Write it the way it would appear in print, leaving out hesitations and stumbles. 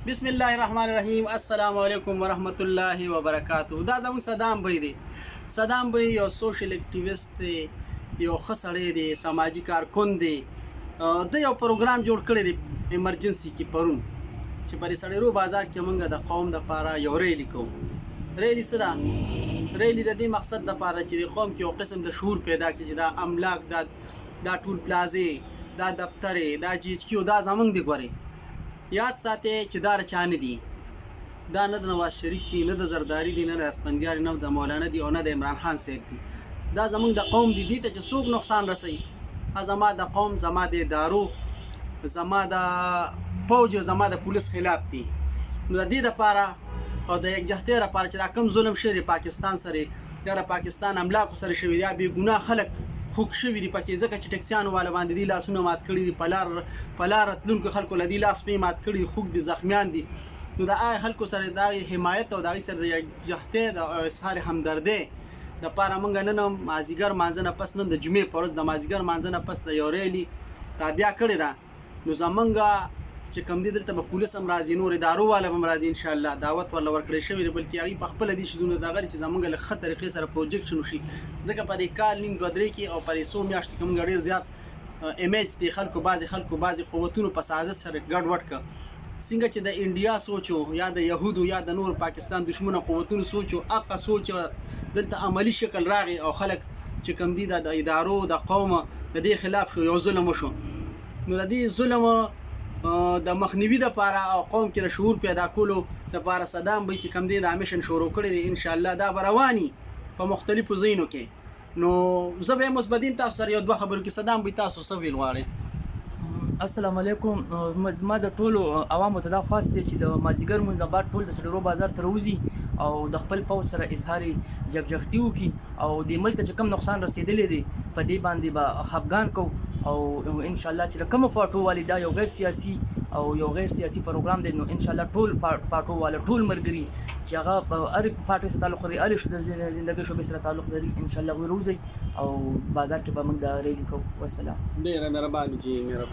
بسم الله الرحمن الرحیم. السلام علیکم ورحمت الله وبرکاتہ. دا زموږ صدام بی دی. صدام بی یو سوشل اکټیویسټ دی، یو ښه سړی دی، سماجی کارکون دی. د یو پروګرام جوړ کړی دی ایمرجنسي کې پرون، چې پر سړیرو بازار کې موږ د قوم د پاره یو ریلی کوو. ریلی څه ده؟ ریلی د دې مقصد د پاره چې د قوم کې یو قسم د شعور پیدا کړي چې دا املاک، دا ټول پلازې، دا دفترې، دا جیچ کیو، دا زمونږ دی. ګورئ یاد ساتئ چې دا رچا نه دي، دا نه د نواز شریف دي، نه د زرداري دي، نه د اسفندیار، نه د مولانا دي، او نه د عمران خان صاحب دي. دا زمونږ د قوم دي. دې ته چې څوک نقصان رسوي، زما د قوم، زما د ادارو، زما د پوج، زما د پولیس خلاف دي. نو د دې دپاره او د یکجهتۍ لپاره چې دا کوم ظلم شوی پاکستان سره، یا د پاکستان املاکو سره شوی، یا بې ګناه خلک خوږ شوي دي پکې، ځکه چې ټکسیانو والا باندې دي لاسونه مات کړي دي، په لار تلونکو خلکو له دې لاس پې مات کړي، خوږ دي، زخمیان دي. نو د هغه خلکو سره د هغې حمایت او د هغې سره د یکجهتۍ د اظهار همدردۍ دپاره موږ نن مازدیګر مانځه نه پس، نن د جمعې په ورځ د مازدیګر مانځه نه پس د یو ریلي تابیا کړې ده. نو زمونږ چې کوم دي دلته به پولیس هم راځي، نور ادارو والا هم راځي، انشاءالله دعوت ورله ورکړی شوی دی، بلکې هغوی په خپله دي شیدونه دغه چې زمونږ له ښه طریقې سره پروجیکشن وشي. ځکه په دې کال نیم دوه درې کې او په دې څو میاشتو کې موږ ډېر زیات امیج د خلکو، بعضې قوتونو په سازش سره ګډوډ کړه. څنګه چې د انډیا سوچ و، یا د یهودو، یا د نور پاکستان دشمنه قوتونو سوچ و، هغه سوچ دلته عملی شکل راغی او خلک چې کوم دي د ادارو، د قوم د دې خلاف شو، یو ظلم وشو. نو د دې ظلم د مخنیوي دپاره او قوم کې د شعور پیدا کولو دپاره صدام بی چې کوم دی دا میشن شروع کړی دی. انشاءالله دا به رواني په مختلفو ځایونو کې. نو زه به یم اوس بدین تاسو سره یو دوه خبرو کې. صدام بی تاسو څه ویل غواړئ؟ السلام علیکم. زما د ټولو عوامو ته دا خواست دی چې د مازدیګر لمونځ نه بعد ټول د سړیرو بازار ته راوځي او د خپل پوځ سره اظهار یکجهتي وکړي، او د ملک ته چې کوم نقصان رسېدلی دی په دې باندې به خفګان کوو، او انشاءالله چې د کومو پارټو والي دا یو غیر سیاسي او یو غیر سیاسي پروګرام دی، نو انشاءالله ټول پارټو والا، ټول ملګري چې هغه هرې پارټۍ سره تعلق لري، هرې زندګۍ شعبې سره تعلق لري، انشاءالله هغوی راوځئ او بازار کې به موږ دا ریلي کوو. والسلام. ډېره مهرباني جي، مهرباني.